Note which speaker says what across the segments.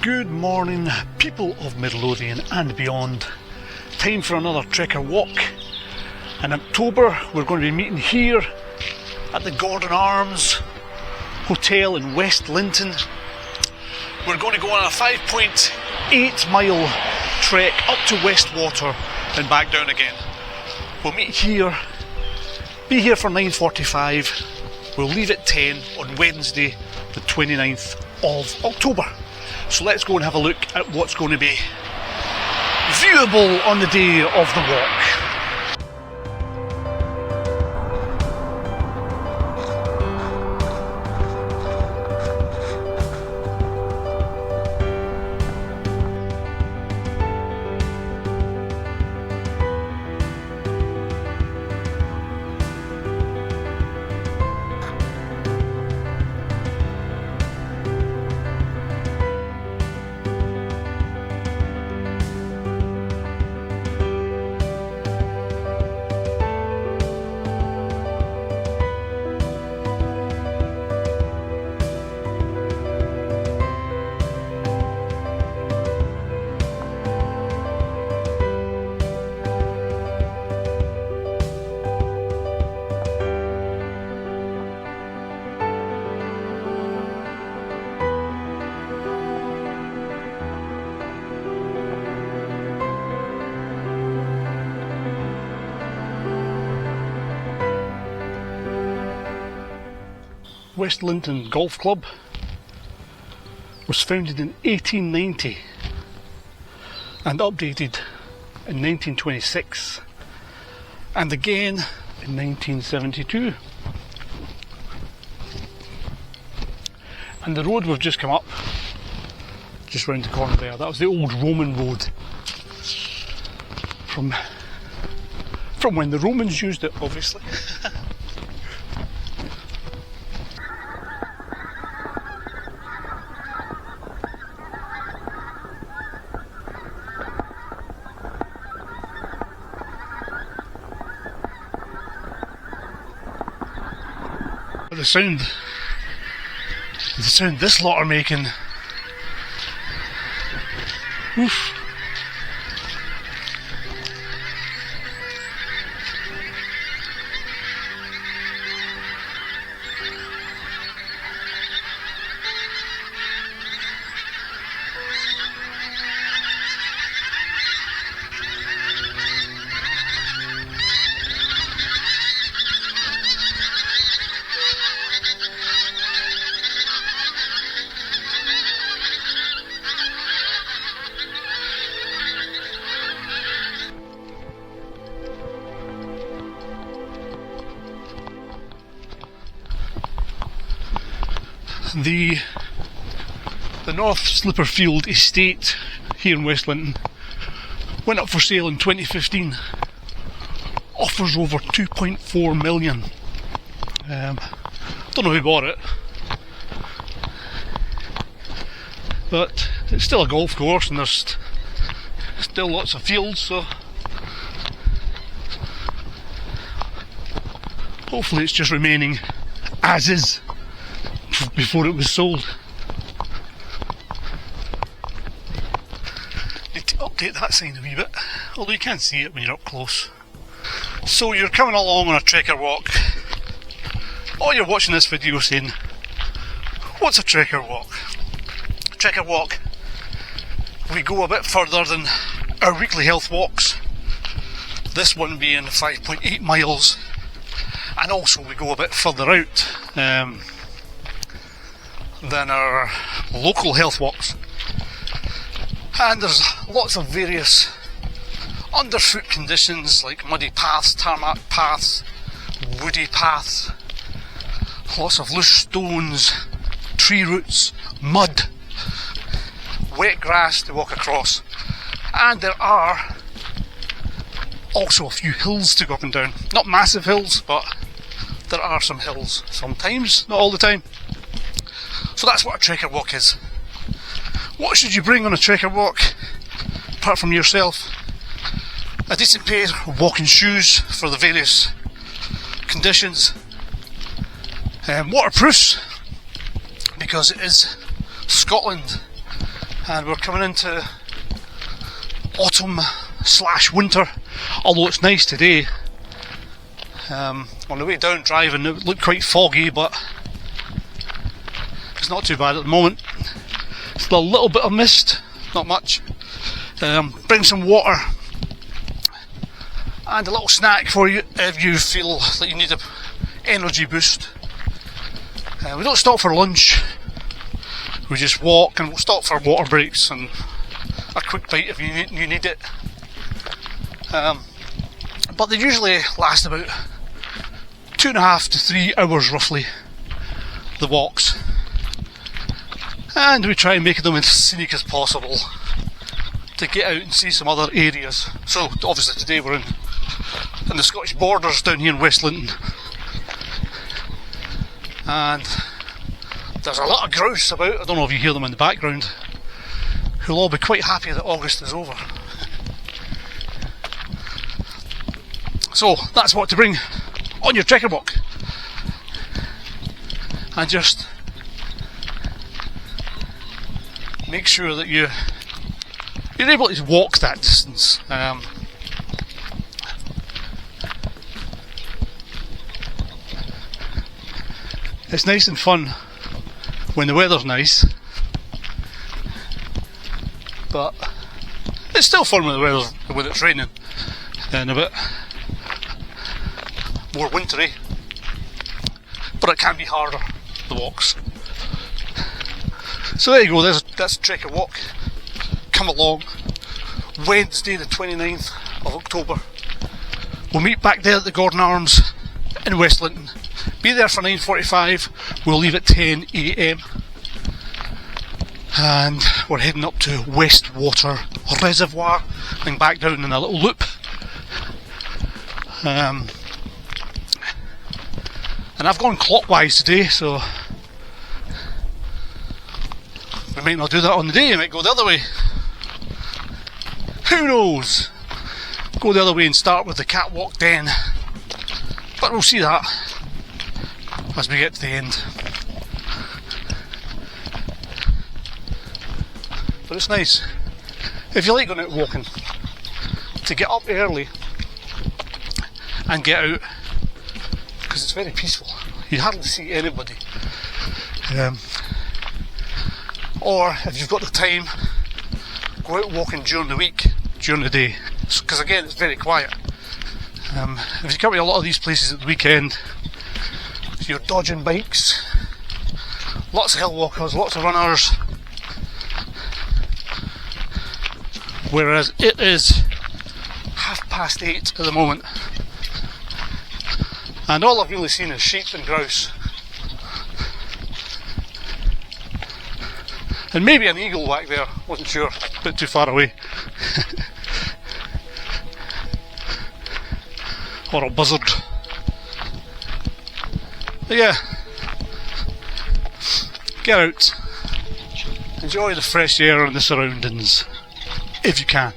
Speaker 1: Good morning, people of Midlothian and beyond. Time for another trekker walk. In October, we're going to be meeting here at the Gordon Arms Hotel in West Linton. We're going to go on a 5.8 mile trek up to Westwater and back down again. We'll meet here, be here for 9:45. We'll leave at 10 on Wednesday, the 29th of October. So let's go and have a look at what's going to be viewable on the day of the walk. West Linton Golf Club was founded in 1890 and updated in 1926 and again in 1972. And the road we've just come up, just round the corner there, that was the old Roman road from when the Romans used it, obviously. But the sound this lot are making. Oof. The North Slipperfield estate here in West Linton went up for sale in 2015. Offers over 2.4 million. Don't know who bought it, but it's still a golf course and there's still lots of fields, so hopefully it's just remaining as is before it was sold. Need to update that sign a wee bit, although you can't see it when you're up close. So you're coming along on a trekker walk, or you're watching this video saying, what's a trekker walk? A trekker walk, we go a bit further than our weekly health walks, this one being 5.8 miles, and also we go a bit further out than our local health walks. And there's lots of various underfoot conditions like muddy paths, tarmac paths, woody paths, lots of loose stones, tree roots, mud, wet grass to walk across, and there are also a few hills to go up and down. Not massive hills, but there are some hills sometimes, not all the time. So that's what a trekker walk is. What should you bring on a trekker walk, apart from yourself? A decent pair of walking shoes for the various conditions. Waterproofs, because it is Scotland and we're coming into autumn/winter, although it's nice today. On the way down driving it looked quite foggy, but it's not too bad at the moment. Still a little bit of mist, not much. Bring some water and a little snack for you if you feel that you need an energy boost. We don't stop for lunch, we just walk, and we'll stop for water breaks and a quick bite if you need it. But they usually last about 2.5 to 3 hours roughly, the walks. And we try and make them as scenic as possible to get out and see some other areas. So obviously today we're in the Scottish borders down here in West Linton. And there's a lot of grouse about, I don't know if you hear them in the background, who'll all be quite happy that August is over. So that's what to bring on your trekking walk. And just make sure that you're able to walk that distance. It's nice and fun when the weather's nice, but it's still fun when it's raining and a bit more wintry, but it can be harder, the walks. So there you go, that's a trek and walk. Come along. Wednesday the 29th of October. We'll meet back there at the Gordon Arms in West Linton. Be there for 9:45, we'll leave at 10 AM. And we're heading up to Westwater Reservoir and back down in a little loop. And I've gone clockwise today, so we might not do that on the day, we might go the other way. Who knows? Go the other way and start with the catwalk then. But we'll see that as we get to the end. But it's nice, if you like going out walking, to get up early and get out, because it's very peaceful. You hardly see anybody. Or if you've got the time, go out walking during the week, during the day, because again it's very quiet. If you come to a lot of these places at the weekend, you're dodging bikes, lots of hill walkers, lots of runners, whereas it is 8:30 at the moment, and all I've really seen is sheep and grouse, and maybe an eagle back there, wasn't sure, a bit too far away. Or a buzzard. But yeah, get out, enjoy the fresh air and the surroundings, if you can.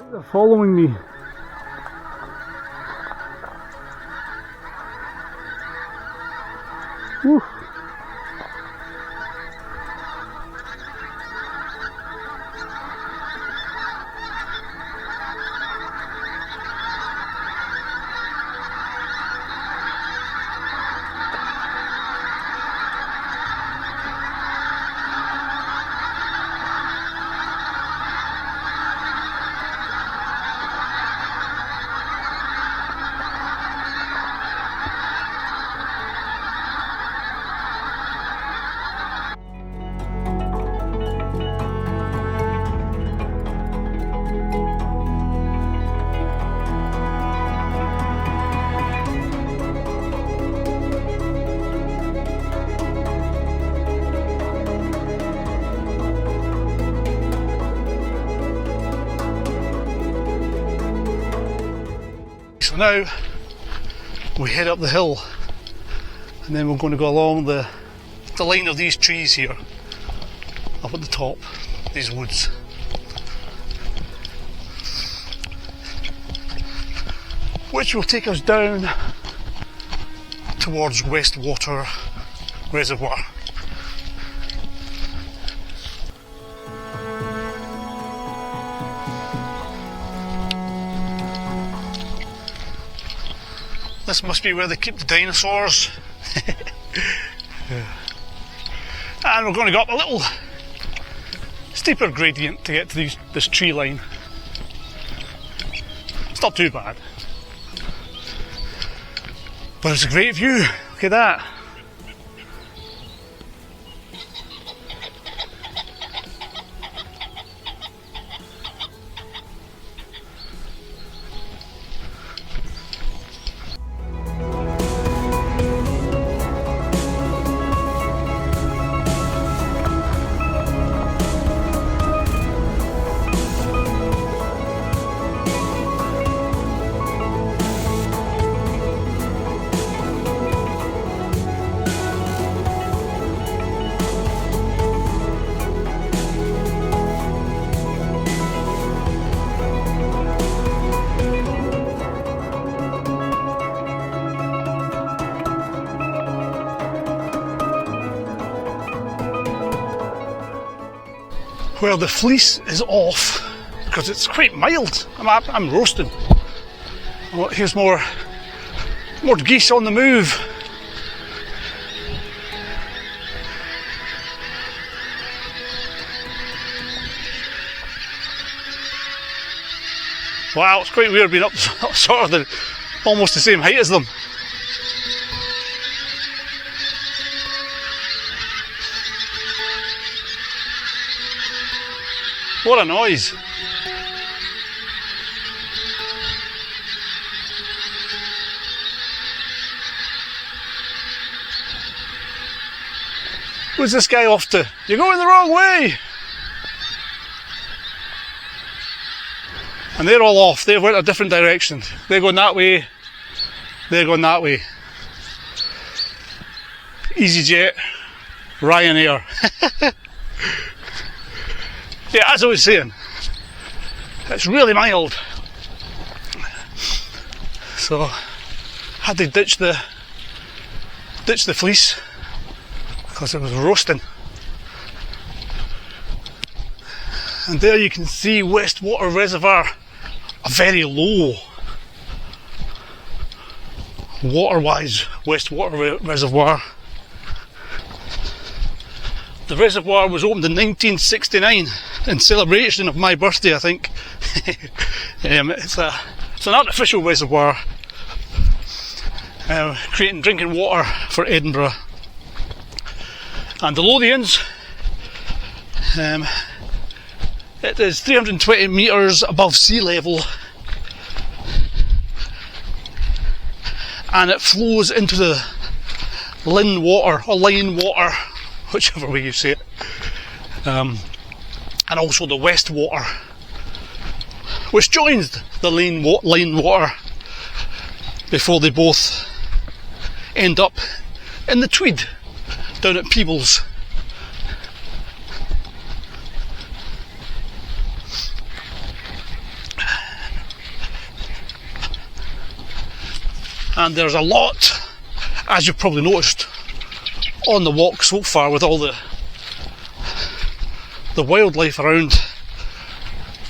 Speaker 1: They're following me. Woo. So now we head up the hill, and then we're going to go along the line of these trees here, up at the top, these woods. Which will take us down towards West Water Reservoir. This must be where they keep the dinosaurs. And we're going to go up a little steeper gradient to get to this tree line. It's not too bad, but it's a great view. Look at that. Well, the fleece is off because it's quite mild. I'm roasting. Oh, here's more geese on the move. Wow, it's quite weird being up sort of almost the same height as them. What a noise! Where's this guy off to? You're going the wrong way! And they're all off, they've went a different direction. They're going that way, they're going that way. EasyJet, Ryanair. Yeah, as I was saying, it's really mild. So had to ditch the fleece because it was roasting. And there you can see West Water Reservoir, a very low water-wise West Water Reservoir. The reservoir was opened in 1969 in celebration of my birthday, I think. It's an artificial reservoir creating drinking water for Edinburgh and the Lothians. It is 320 metres above sea level and it flows into the Lynn water or Line water, whichever way you say it, and also the West Water, which joins the Line water before they both end up in the Tweed down at Peebles. And there's a lot, as you've probably noticed, on the walk so far with all the wildlife around.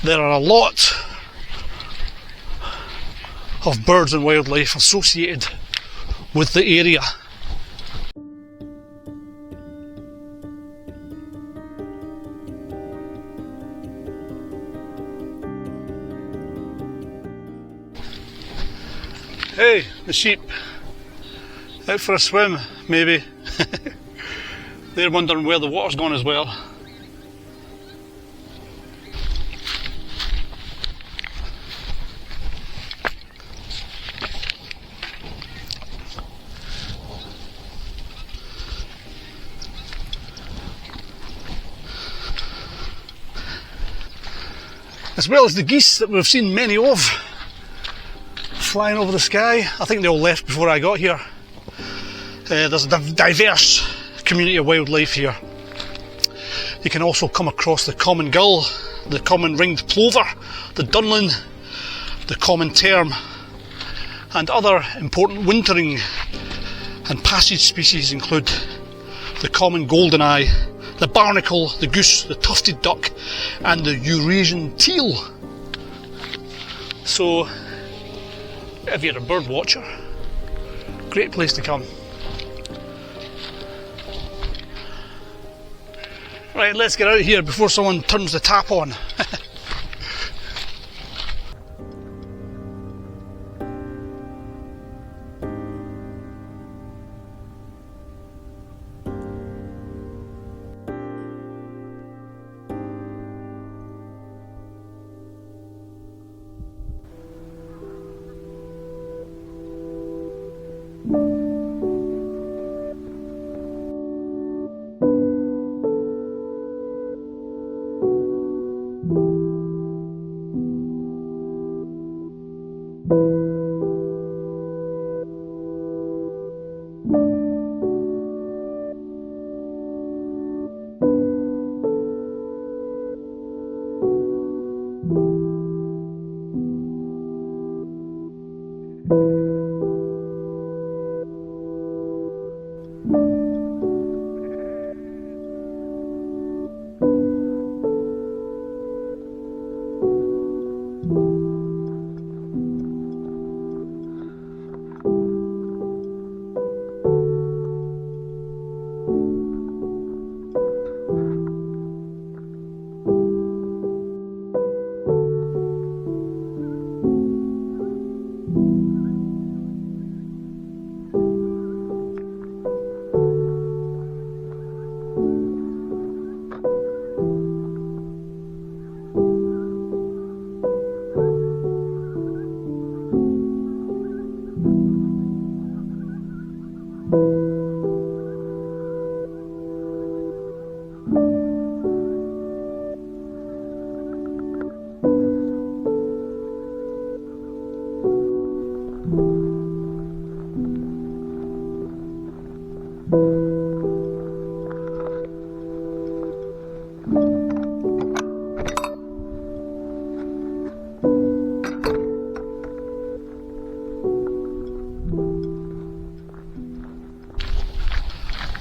Speaker 1: There are a lot of birds and wildlife associated with the area. Hey, the sheep, out for a swim, maybe. They're wondering where the water's gone as well. As well as the geese that we've seen many of flying over the sky. I think they all left before I got here. There's a diverse community of wildlife here. You can also come across the common gull, the common ringed plover, the dunlin, the common term, and other important wintering and passage species include the common goldeneye, the barnacle, the goose, the tufted duck, and the Eurasian teal. So, if you're a bird watcher, great place to come. Right, let's get out of here before someone turns the tap on.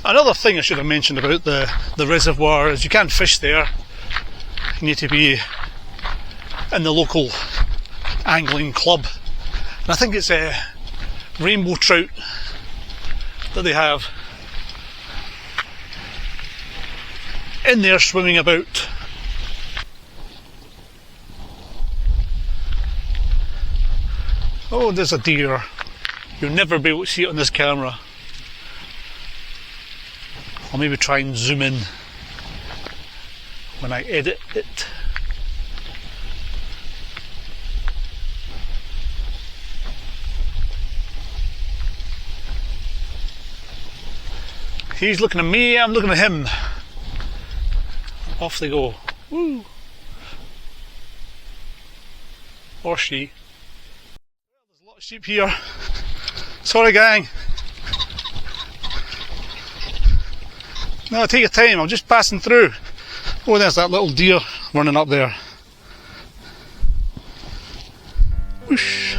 Speaker 1: Another thing I should have mentioned about the reservoir is you can't fish there. You need to be in the local angling club. And I think it's a rainbow trout that they have in there swimming about. Oh, there's a deer. You'll never be able to see it on this camera. I'll maybe try and zoom in when I edit it. He's looking at me, I'm looking at him. Off they go. Woo! Or she. There's a lot of sheep here. Sorry, gang. No, take your time, I'm just passing through. Oh, there's that little deer running up there. Whoosh.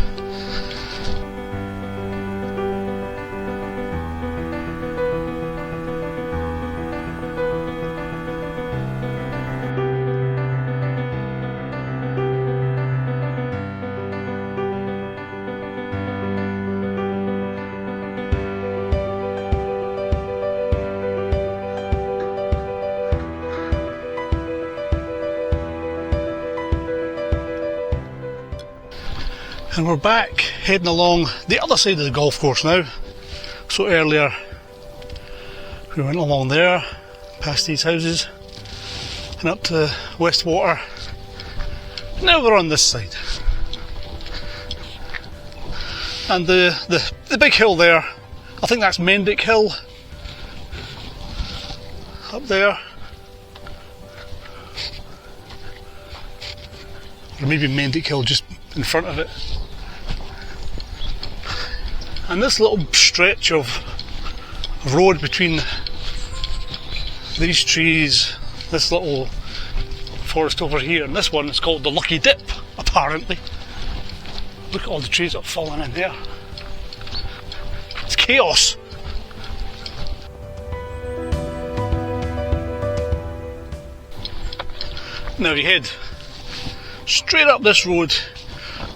Speaker 1: And we're back heading along the other side of the golf course now. So earlier we went along there, past these houses and up to Westwater. Now we're on this side. And the big hill there, I think that's Mendick Hill up there. Or maybe Mendick Hill just in front of it. And this little stretch of road between these trees, this little forest over here, and this one is called the Lucky Dip, apparently. Look at all the trees that have fallen in there. It's chaos. Now you head straight up this road,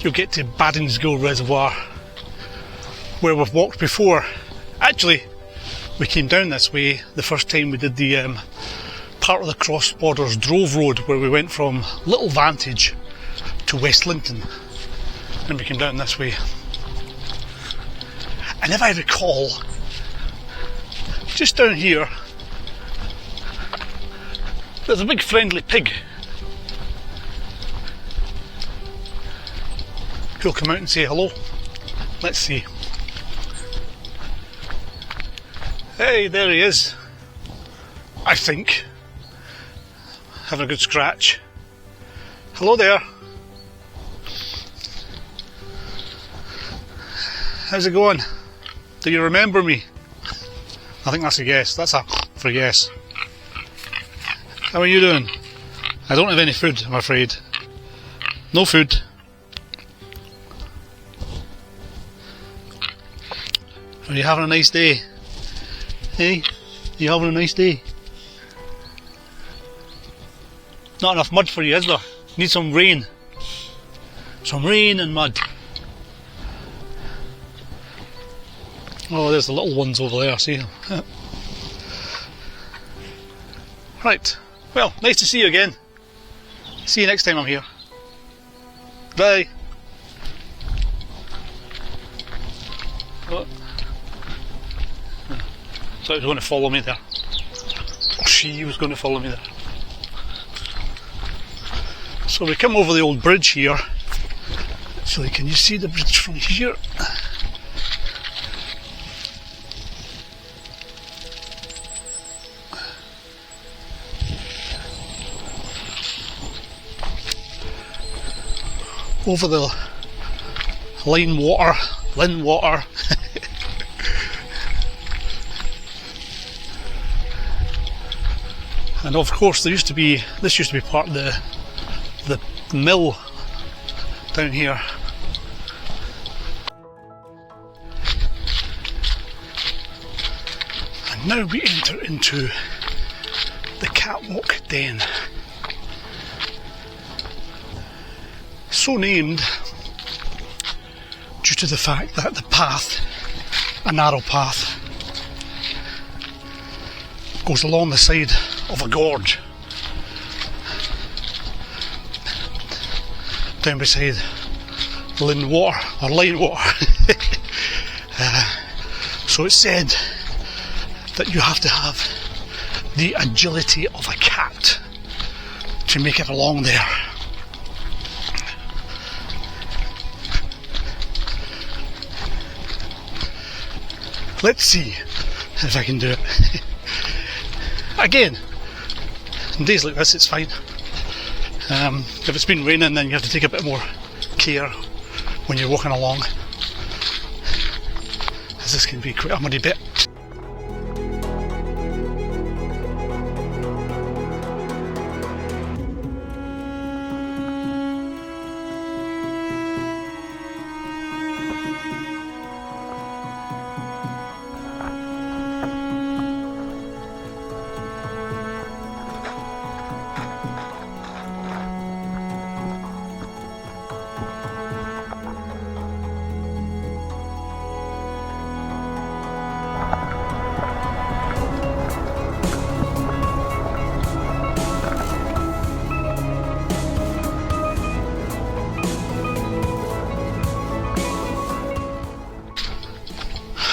Speaker 1: you'll get to Baddinsgill Reservoir, where we've walked before. Actually, we came down this way the first time we did the part of the Cross Borders Drove Road, where we went from Little Vantage to West Linton, and we came down this way. And if I recall, just down here there's a big friendly pig who'll come out and say hello. Let's see. Hey, there he is, I think, having a good scratch. Hello there. How's it going? Do you remember me? I think that's a yes. That's a for yes. How are you doing? I don't have any food, I'm afraid. No food. Are you having a nice day? Hey? Are you having a nice day? Not enough mud for you, is there? Need some rain. Some rain and mud. Oh, there's the little ones over there, see them? Right, well, nice to see you again. See you next time I'm here. Bye. What? So he was going to follow me there. Or she was going to follow me there. So we come over the old bridge here. Actually, can you see the bridge from here? Over the Lynn water. And of course this used to be part of the mill down here. And now we enter into the catwalk den. So named due to the fact that the path, a narrow path, goes along the side of a gorge down beside Lynn water, or Line water. So it's said that you have to have the agility of a cat to make it along there. Let's see if I can do it. Again, on days like this it's fine. If it's been raining, then you have to take a bit more care when you're walking along, as this can be quite a muddy bit.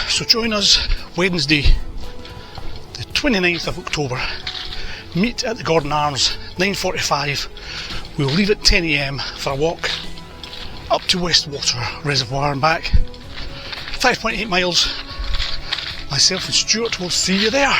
Speaker 1: So join us Wednesday, the 29th of October. Meet at the Gordon Arms, 9:45. We'll leave at 10 AM for a walk up to Westwater Reservoir and back. 5.8 miles. Myself and Stuart will see you there.